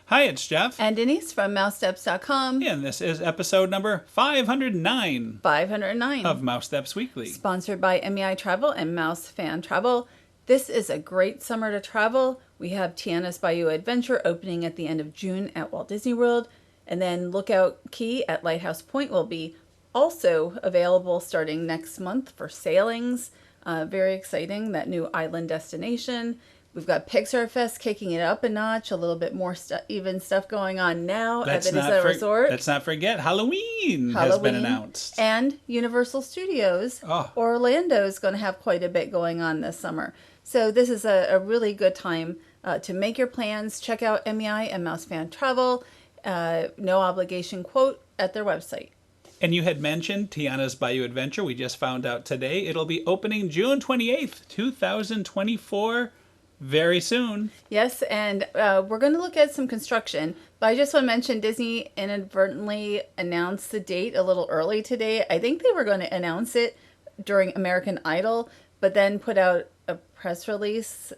Hi, it's Jeff. And Denise from Mousesteps.com. And this is episode number 509. 509. Of Mousesteps Weekly. Sponsored by MEI Travel and Mouse Fan Travel. This is a great summer to travel. We have Tiana's Bayou Adventure opening at the end of June at Walt Disney World. And then Lookout Key at Lighthouse Point will be also available starting next month for sailings. Very exciting, that new island destination. We've got Pixar Fest kicking it up a notch, a little bit more even stuff going on now at the Disneyland Resort. Let's not forget, Halloween has been announced. And Universal Studios. Orlando is going to have quite a bit going on this summer. So this is a really good time to make your plans. Check out MEI and Mouse Fan Travel. No obligation quote at their website. And you had mentioned Tiana's Bayou Adventure. We just found out today it'll be opening June 28th, 2024. Very soon. Yes, and we're going to look at some construction. But I just want to mention Disney inadvertently announced the date a little early today. I think they were going to announce it during American Idol, but then put out a press release.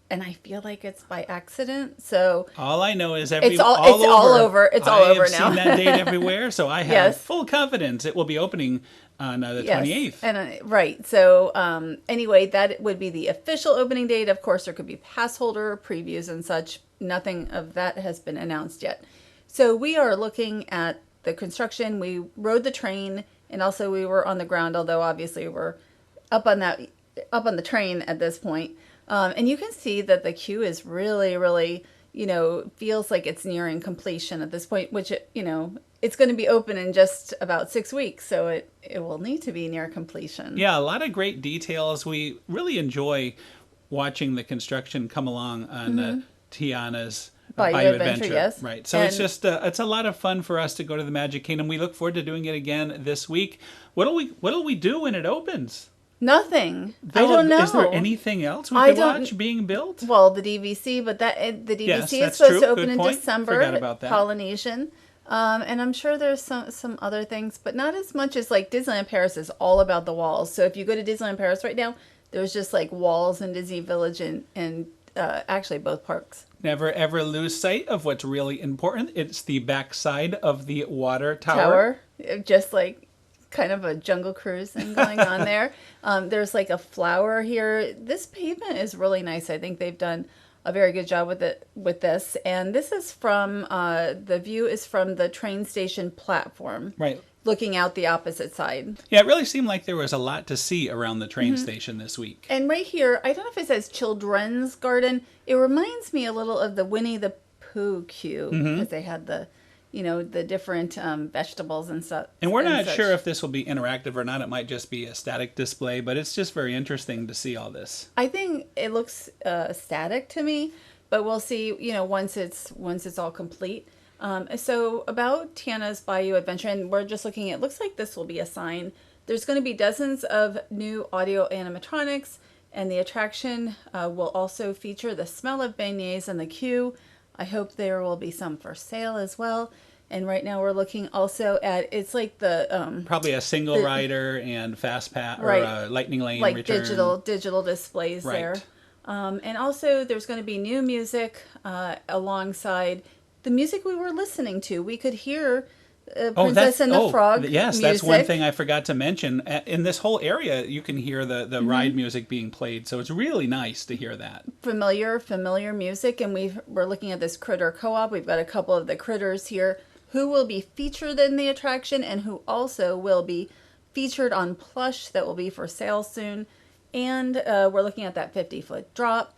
And I feel like it's by accident. So all I know is it's all over. It's all over now. I've seen that date everywhere, so I have full confidence it will be opening on the 28th. And right. So anyway, that would be the official opening date. Of course, there could be pass holder previews and such. Nothing of that has been announced yet. So we are looking at the construction. We rode the train, and also we were on the ground. Although obviously we're up on the train at this point. And you can see that the queue is really, really, feels like it's nearing completion at this point, which, it's going to be open in just about 6 weeks. So it will need to be near completion. Yeah, a lot of great details. We really enjoy watching the construction come along on Tiana's Bayou Adventure. Yes. Right. So it's a lot of fun for us to go to the Magic Kingdom. We look forward to doing it again this week. What'll we do when it opens? Nothing. I don't know. Is there anything else we could watch being built? Well, the DVC, but the DVC is supposed to open in December. Forgot about that. Polynesian. And I'm sure there's some other things, but not as much as like Disneyland Paris is all about the walls. So if you go to Disneyland Paris right now, there's just like walls in Disney Village and actually both parks. Never ever lose sight of what's really important. It's the backside of the water tower. Just like kind of a Jungle Cruise thing going on there. There's like a flower here. This pavement is really nice. I think they've done a very good job with this. And this is from the view is from the train station platform. Right. Looking out the opposite side. Yeah, it really seemed like there was a lot to see around the train station this week. And right here, I don't know if it says Children's Garden. It reminds me a little of the Winnie the Pooh queue because they had the different vegetables and stuff. And we're not sure if this will be interactive or not. It might just be a static display, but it's just very interesting to see all this. I think it looks static to me, but we'll see, once it's all complete. So about Tiana's Bayou Adventure, and we're just looking at, looks like this will be a sign. There's going to be dozens of new audio animatronics, and the attraction will also feature the smell of beignets in the queue. I hope there will be some for sale as well. And right now we're looking also at, it's like the... probably a single rider and fast pass or a lightning lane like return. digital displays there. And also there's going to be new music alongside the music we were listening to. We could hear Princess and the Frog yes, music. That's one thing I forgot to mention. In this whole area, you can hear the ride music being played, so it's really nice to hear that. Familiar music, and we're looking at this critter co-op. We've got a couple of the critters here who will be featured in the attraction and who also will be featured on plush that will be for sale soon. And we're looking at that 50-foot drop.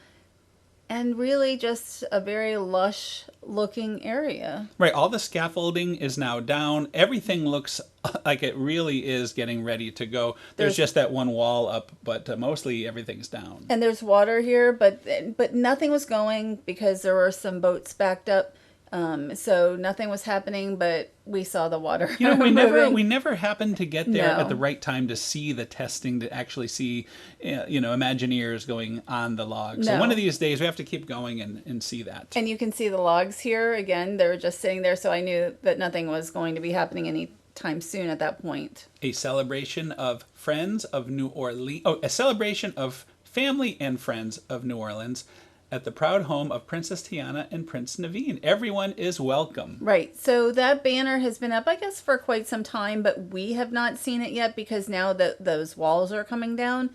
And really just a very lush looking area. Right. All the scaffolding is now down. Everything looks like it really is getting ready to go. There's just that one wall up, but mostly everything's down. And there's water here, but nothing was going because there were some boats backed up. So nothing was happening, but we saw the water. We never happened to get there at the right time to see the testing, to actually see, Imagineers going on the logs. So one of these days we have to keep going and see that. And you can see the logs here again. They were just sitting there, so I knew that nothing was going to be happening anytime soon at that point. A celebration of Friends of New Orleans. Oh, a celebration of family and friends of New Orleans. at the proud home of Princess Tiana and Prince Naveen. Everyone is welcome. Right. So that banner has been up, I guess, for quite some time, but we have not seen it yet because now that those walls are coming down.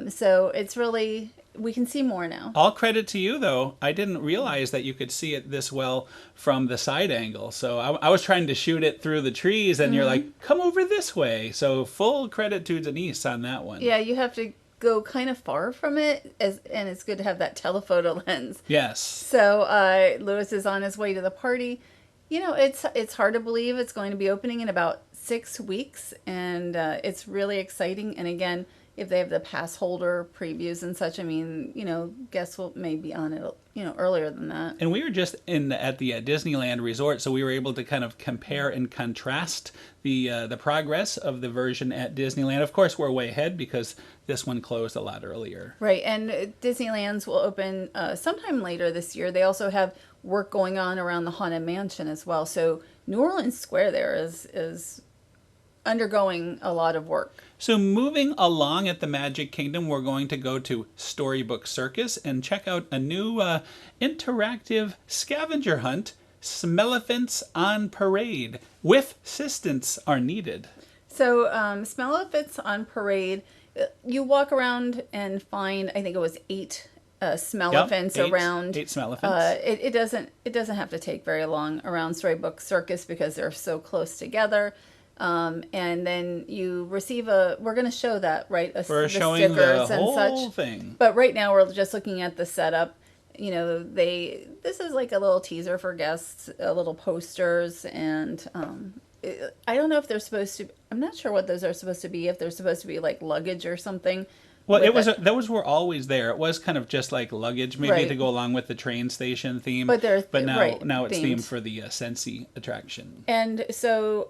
So it's really, we can see more now. All credit to you, though. I didn't realize that you could see it this well from the side angle. So I was trying to shoot it through the trees, and you're like, come over this way. So full credit to Denise on that one. Yeah, you have to go kind of far from it, and it's good to have that telephoto lens. Yes. So Lewis is on his way to the party. You know, it's hard to believe it's going to be opening in about 6 weeks, and it's really exciting. And again, if they have the pass holder previews and such, I mean, you know, guests may be on it, you know, earlier than that. And we were just at the Disneyland Resort, so we were able to kind of compare and contrast the progress of the version at Disneyland. Of course, we're way ahead because this one closed a lot earlier. Right, and Disneyland's will open sometime later this year. They also have work going on around the Haunted Mansion as well. So New Orleans Square there is undergoing a lot of work. So moving along at the Magic Kingdom, we're going to go to Storybook Circus and check out a new interactive scavenger hunt, Smellephants on Parade. With assistance are needed. So Smellephants on Parade, you walk around and find, I think it was 8 Smellephants around. 8 Smellephants. It doesn't have to take very long around Storybook Circus because they're so close together. And then you receive we're going to show that, right? We're showing the whole thing. But right now we're just looking at the setup. You know, this is like a little teaser for guests, little posters, and I don't know if they're supposed to, I'm not sure what those are supposed to be, if they're supposed to be like luggage or something. Well, those were always there. It was kind of just like luggage, maybe to go along with the train station theme. But now it's themed for the Sensi attraction. And so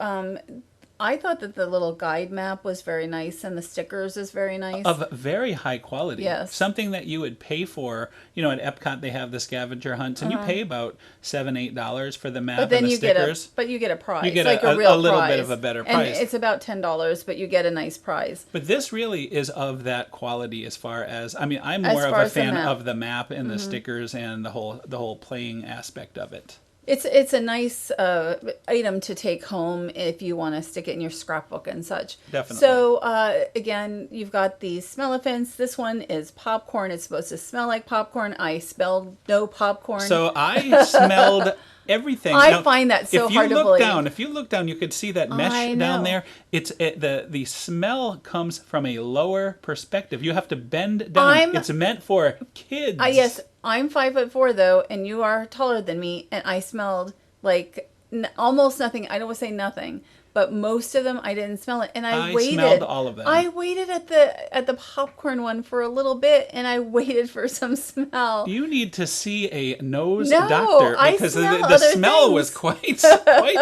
I thought that the little guide map was very nice, and the stickers is very nice. Of very high quality. Yes. Something that you would pay for. You know, at Epcot they have the scavenger hunts, and you pay about $7-8 for the map and the stickers. But you get a prize. You get like a real little prize. bit of a better price. And it's about $10, but you get a nice prize. But this really is of that quality as far as, I mean, I'm more of a fan of the map and the stickers and the whole playing aspect of it. It's a nice item to take home if you want to stick it in your scrapbook and such. Definitely. So, again, you've got these Smellephants. This one is popcorn. It's supposed to smell like popcorn. I spelled no popcorn. So I smelled everything. I find that so hard to believe. If you look down, you could see that mesh down there. The smell comes from a lower perspective. You have to bend down. It's meant for kids. Yes, I'm 5'4" though, and you are taller than me, and I smelled like almost nothing. I don't want to say nothing, but most of them I didn't smell it, and I waited. Smelled all of them. I waited at the popcorn one for a little bit, and I waited for some smell. You need to see a nose doctor because the smell was quite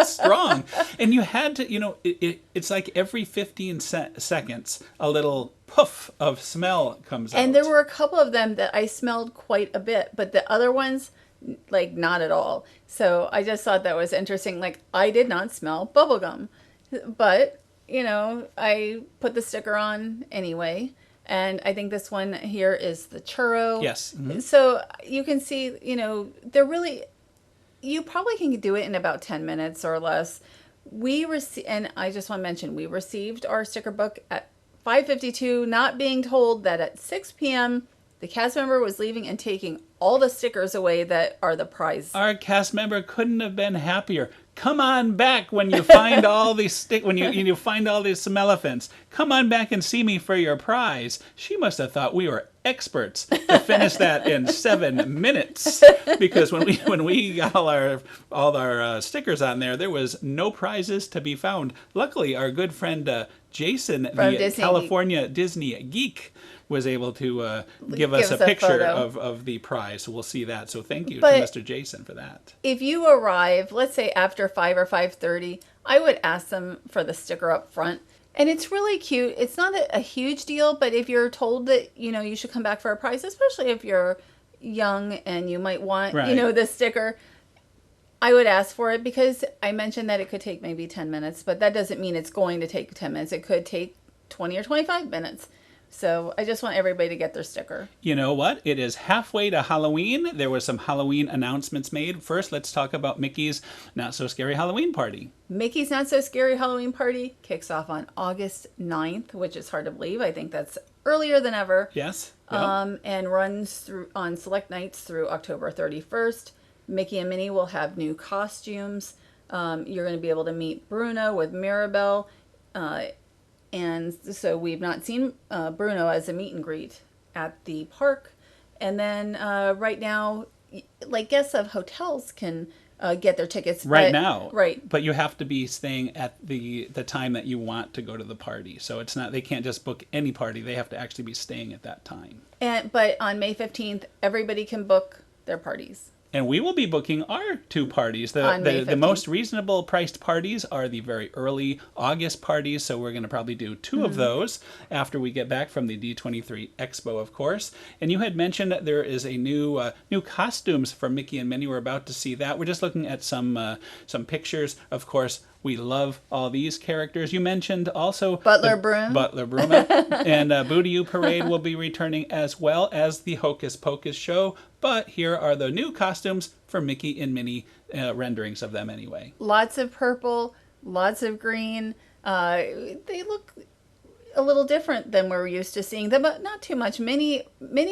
strong, and you had to. You know, it's like every 15 seconds a little poof of smell comes out. And there were a couple of them that I smelled quite a bit, but the other ones, like, not at all. So I just thought that was interesting. Like, I did not smell bubblegum, but, you know, I put the sticker on anyway. And I think this one here is the churro. Yes. Mm-hmm. So you can see, you know, you probably can do it in about 10 minutes or less. And I just want to mention, we received our sticker book at 5:52, not being told that at 6 p.m. the cast member was leaving and taking all the stickers away that are the prize. Our cast member couldn't have been happier. Come on back when you find all these when you find all these Smellephants. Come on back and see me for your prize. She must have thought we were experts to finish that in 7 minutes, because when we got all our stickers on there was no prizes to be found. Luckily, our good friend Jason, the California Disney Geek, was able to give us a picture of the prize. So we'll see that. So thank you to Mr. Jason for that. If you arrive, let's say after 5 or 5:30, I would ask them for the sticker up front. And it's really cute. It's not a huge deal, but if you're told that, you know, you should come back for a prize, especially if you're young and you might want, you know, the sticker, I would ask for it, because I mentioned that it could take maybe 10 minutes, but that doesn't mean it's going to take 10 minutes. It could take 20 or 25 minutes. So I just want everybody to get their sticker. You know what? It is halfway to Halloween. There was some Halloween announcements made. First, let's talk about Mickey's Not So Scary Halloween Party. Mickey's Not So Scary Halloween Party kicks off on August 9th, which is hard to believe. I think that's earlier than ever. Yes. Yep. And runs through on select nights through October 31st. Mickey and Minnie will have new costumes. You're going to be able to meet Bruno with Mirabelle. And so we've not seen Bruno as a meet and greet at the park. And then right now, like guests of hotels can get their tickets now. Right. But you have to be staying at the time that you want to go to the party. So it's not, they can't just book any party. They have to actually be staying at that time. But on May 15th, everybody can book their parties. And we will be booking our 2 parties. The most reasonable priced parties are the very early August parties, so we're going to probably do 2 of those after we get back from the D23 Expo, of course. And you had mentioned that there is a new costumes for Mickey and Minnie. We're about to see that. We're just looking at some pictures. Of course, we love all these characters. You mentioned also Butler Broom. And Boogie Parade will be returning, as well as the Hocus Pocus show. But here are the new costumes for Mickey and Minnie, renderings of them anyway. Lots of purple, lots of green. They look a little different than we're used to seeing them, but not too much. Minnie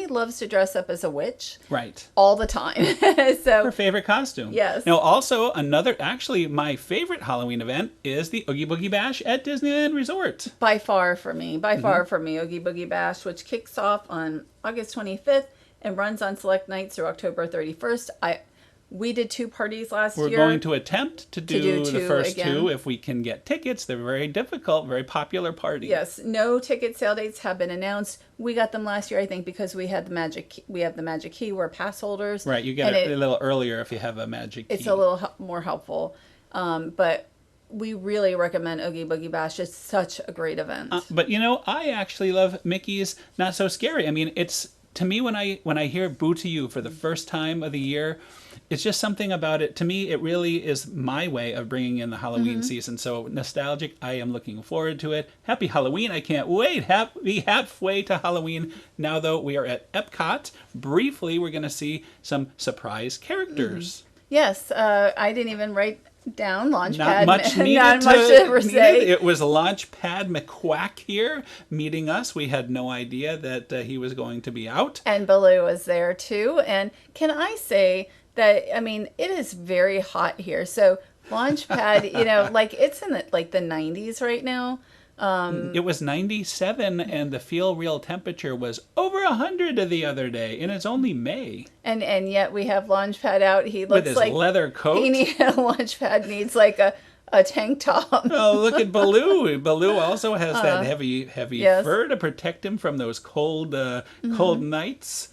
loves to dress up as a witch. Right. All the time. So her favorite costume. Yes. Now, also, actually, my favorite Halloween event is the Oogie Boogie Bash at Disneyland Resort. By far for me, Oogie Boogie Bash, which kicks off on August 25th and runs on select nights through October 31st. We did 2 parties last year. We're going to attempt to do the first again. 2 if we can get tickets. They're very difficult, very popular parties. Yes, no ticket sale dates have been announced. We got them last year, I think, because we had the magic key. We're pass holders. Right, you get it a little earlier if you have a magic key. It's a little more helpful, but we really recommend Oogie Boogie Bash. It's such a great event. But I actually love Mickey's Not So Scary. I mean, it's, to me, when I hear Boo to You for the first time of the year, it's just something about it. To me, it really is my way of bringing in the Halloween season. So nostalgic. I am looking forward to it. Happy Halloween. I can't wait. Halfway to Halloween. Now, though, we are at Epcot. Briefly, we're going to see some surprise characters. Yes, I didn't even write down Launchpad. Not much needed. Not much to ever say. It was Launchpad McQuack here meeting us. We had no idea that he was going to be out. And Baloo was there too. And can I say that, I mean, it is very hot here. So Launchpad, like it's in the 90s right now. It was 97 and the feel real temperature was over 100 the other day, and it's only May. And yet we have Launchpad out. He looks with his leather coat. Launchpad needs like a tank top. Oh, look at Baloo. Baloo also has that heavy fur to protect him from those cold nights.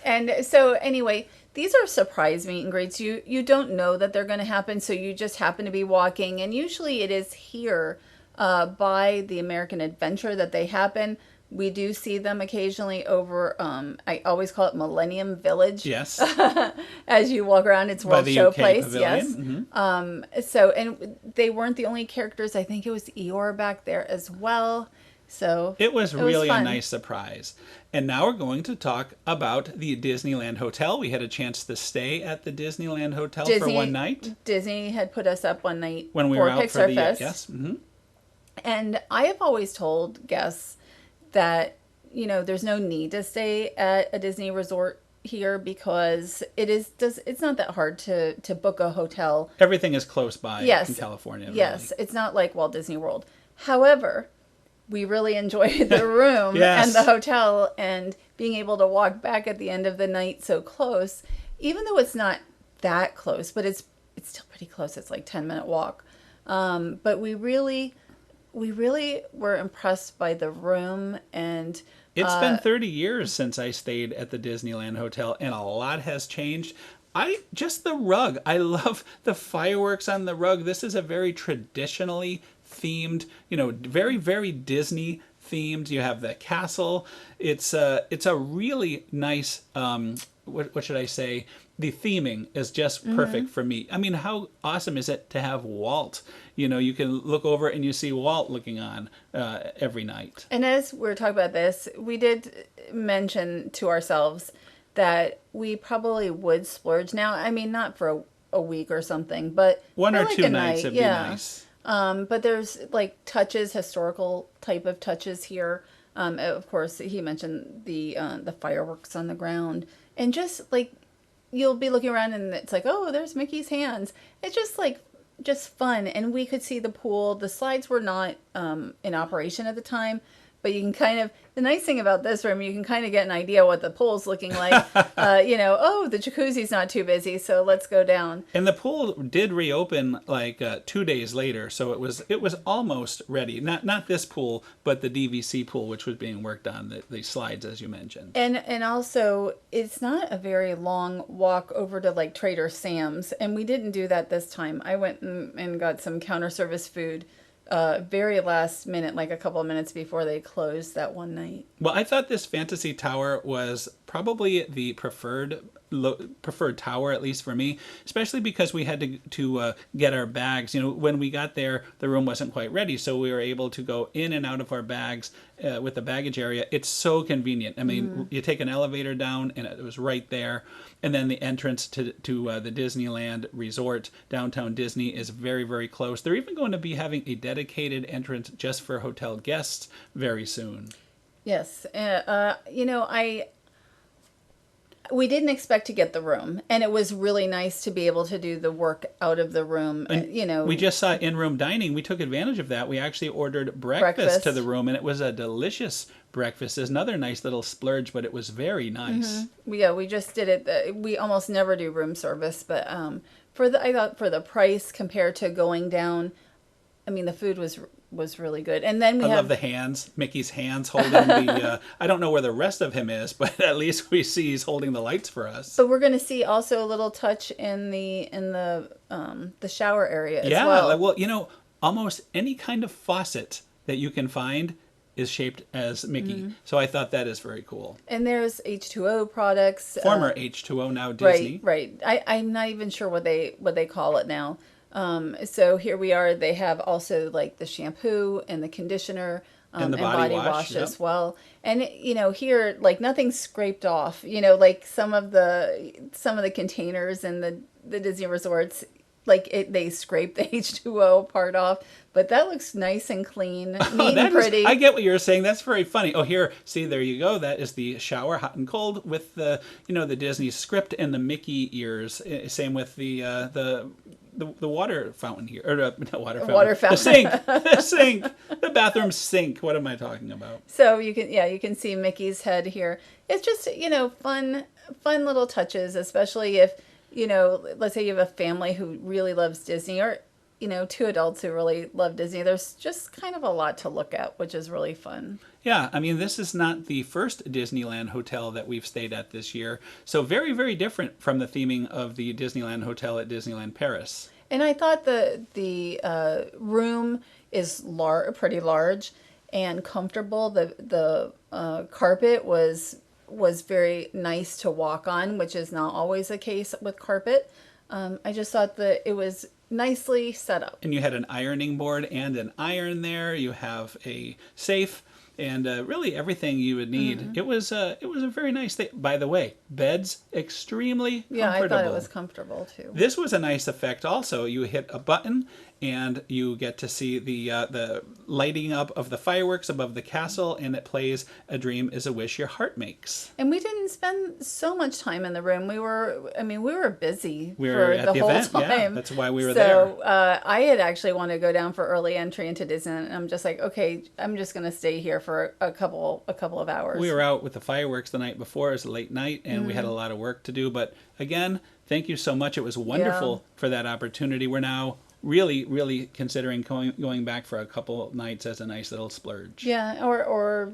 And so anyway, these are surprise meet and greets. You don't know that they're going to happen, so you just happen to be walking. And usually it is here by the American Adventure that they happen. We do see them occasionally over, I always call it Millennium Village. Yes. As you walk around, it's World Showplace. Yes. Mm-hmm. So, and they weren't the only characters. I think it was Eeyore back there as well. So it was really a nice surprise. And now we're going to talk about the Disneyland Hotel. We had a chance to stay at the Disneyland Hotel for one night. Disney had put us up one night when we were out Pixar for the Fest. Yes. Mm-hmm. And I have always told guests that there's no need to stay at a Disney resort here because it's not that hard to book a hotel. Everything is close by in California. Yes, it's not like Walt Disney World. However, we really enjoyed the room and the hotel and being able to walk back at the end of the night so close, even though it's not that close, but it's still pretty close. It's like 10-minute walk. But we really were impressed by the room. And it's been 30 years since I stayed at the Disneyland Hotel, and a lot has changed. Just the rug. I love the fireworks on the rug. This is a very traditionally themed, very, very Disney themed. You have the castle. It's a really nice, what should I say? the theming is just perfect for me. I mean, how awesome is it to have Walt? You know, you can look over and you see Walt looking on every night. And as we're talking about this, we did mention to ourselves that we probably would splurge now. I mean, not for a week or something, but One for or like two a nights night, would be nice. But there's like touches, historical type of touches here. Of course, he mentioned the fireworks on the ground, and just like you'll be looking around and it's like, oh, there's Mickey's hands. It's just like just fun, and we could see the pool. The slides were not in operation at the time, but you can kind of, the nice thing about this room, you can kind of get an idea what the pool's looking like. Oh, the jacuzzi's not too busy, so let's go down. And the pool did reopen like 2 days later, so it was almost ready. Not this pool, but the DVC pool, which was being worked on, the slides, as you mentioned. And also, it's not a very long walk over to like Trader Sam's, and we didn't do that this time. I went and got some counter service food very last minute, like a couple of minutes before they closed that one night. Well, I thought this fantasy tower was probably the preferred tower, at least for me, especially because we had to get our bags. You know, when we got there, the room wasn't quite ready, so we were able to go in and out of our bags with the baggage area. It's so convenient. I mean, you take an elevator down, and it was right there. And then the entrance to the Disneyland Resort, downtown Disney, is very, very close. They're even going to be having a dedicated entrance just for hotel guests very soon. Yes. We didn't expect to get the room, and it was really nice to be able to do the work out of the room. We just saw in-room dining. We took advantage of that. We actually ordered breakfast to the room, and it was a delicious breakfast. It's another nice little splurge, but it was very nice. Mm-hmm. Yeah, we just did it. We almost never do room service, but I thought for the price compared to going down, I mean, the food was really good. And then I love the hands, Mickey's hands holding the, I don't know where the rest of him is, but at least we see he's holding the lights for us. But we're going to see also a little touch in the shower area as well. Yeah, well, you know, almost any kind of faucet that you can find is shaped as Mickey. Mm-hmm. So I thought that is very cool. And there's H2O products. Former H2O, now Disney. Right. I'm not even sure what they call it now. So here we are. They have also like the shampoo and the conditioner and the body wash as well. And here like nothing's scraped off. Like some of the containers in the Disney resorts, like they scrape the H2O part off, but that looks nice and clean, neat and pretty. I get what you're saying. That's very funny. Oh, here, see, there you go. That is the shower, hot and cold, with the the Disney script and the Mickey ears. Same with the water fountain here, or not water fountain. Water fountain. The sink, the bathroom sink. What am I talking about? So you can see Mickey's head here. It's just fun little touches, especially if let's say you have a family who really loves Disney, or two adults who really love Disney. There's just kind of a lot to look at, which is really fun. Yeah, I mean, this is not the first Disneyland hotel that we've stayed at this year. So very, very different from the theming of the Disneyland Hotel at Disneyland Paris. And I thought the room is pretty large and comfortable. The carpet was very nice to walk on, which is not always the case with carpet. I just thought that it was nicely set up. And you had an ironing board and an iron there. You have a safe and really everything you would need. Mm-hmm. It was a very nice thing. By the way, beds extremely comfortable. Yeah, I thought it was comfortable too. This was a nice effect also. You hit a button and you get to see the lighting up of the fireworks above the castle, and it plays "A Dream Is a Wish Your Heart Makes." And we didn't spend so much time in the room. We were busy we were for at the whole event. time. Yeah, that's why we were there. So I had actually wanted to go down for early entry into Disneyland, and I'm just like, okay, I'm just going to stay here for a couple of hours. We were out with the fireworks the night before. It was a late night, and we had a lot of work to do. But again, thank you so much. It was wonderful for that opportunity. We're now really, really considering going back for a couple nights as a nice little splurge. Yeah, or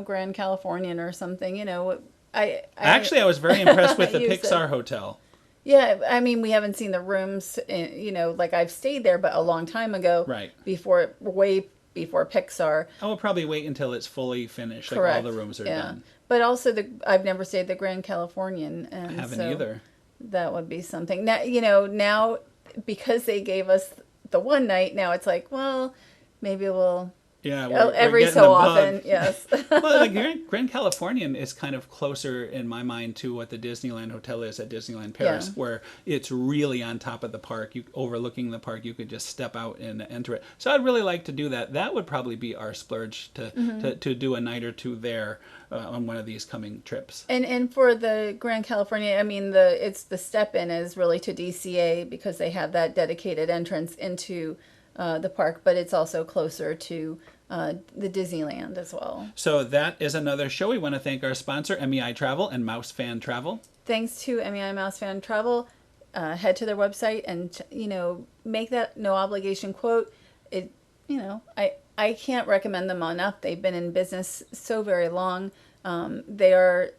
Grand Californian or something. I was very impressed with the Pixar Hotel. Yeah, I mean, we haven't seen the rooms, like I've stayed there, but a long time ago. Right. Way before Pixar. I will probably wait until it's fully finished. Correct. Like all the rooms are done. But also I've never stayed at the Grand Californian. And I haven't either. That would be something. Now, now because they gave us the one night, now it's like, well, maybe we'll Yeah, we're every getting so the bug. often. Yes. Well, like Grand Californian is kind of closer in my mind to what the Disneyland Hotel is at Disneyland Paris, Yeah. where it's really on top of the park. You overlooking the park, you could just step out and enter it. So I'd really like to do that. That would probably be our splurge to do a night or two there on one of these coming trips. And for the Grand California, I mean the step in is really to DCA because they have that dedicated entrance into the park, but it's also closer to the Disneyland as well. So that is another show. We want to thank our sponsor, MEI Travel and Mouse Fan Travel. Thanks to MEI Mouse Fan Travel. Head to their website and make that no obligation quote. It I can't recommend them enough. They've been in business so very long. They are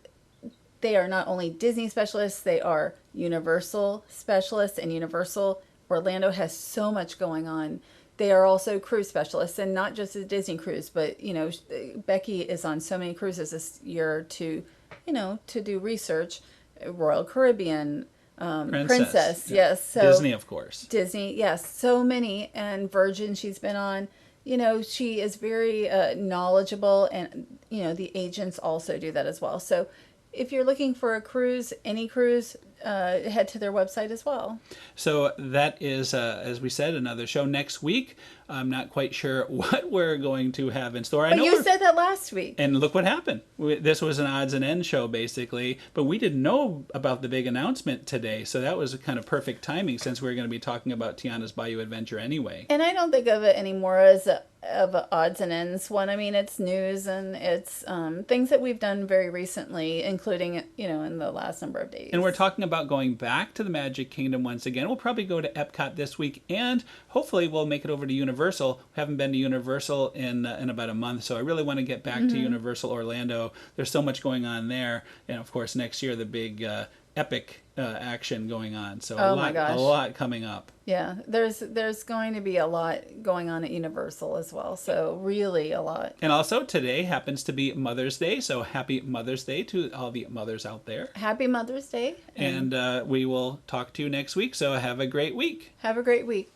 not only Disney specialists, they are Universal specialists, and Universal Orlando has so much going on. They are also cruise specialists, and not just a Disney cruise, but Becky is on so many cruises this year to do research. Royal Caribbean, Princess, Yeah. yes. So Disney, of course. Disney, yes, so many, and Virgin she's been on. She is very knowledgeable, and the agents also do that as well. So if you're looking for a cruise, any cruise, head to their website as well. So that is, as we said, another show next week. I'm not quite sure what we're going to have in store. But you said that last week. And look what happened. This was an odds and ends show, basically. But we didn't know about the big announcement today. So that was kind of perfect timing since we were going to be talking about Tiana's Bayou Adventure anyway. And I don't think of it anymore as of a odds and ends one. I mean, it's news and it's things that we've done very recently, including, in the last number of days. And we're talking about going back to the Magic Kingdom once again. We'll probably go to Epcot this week, and hopefully we'll make it over to Universal. We haven't been to Universal in about a month, so I really want to get back to Universal Orlando. There's so much going on there, and of course next year the big epic action going on. So a lot coming up. Yeah, there's going to be a lot going on at Universal as well. So really a lot. And also today happens to be Mother's Day, so happy Mother's Day to all the mothers out there. Happy Mother's Day. And we will talk to you next week, so have a great week. Have a great week.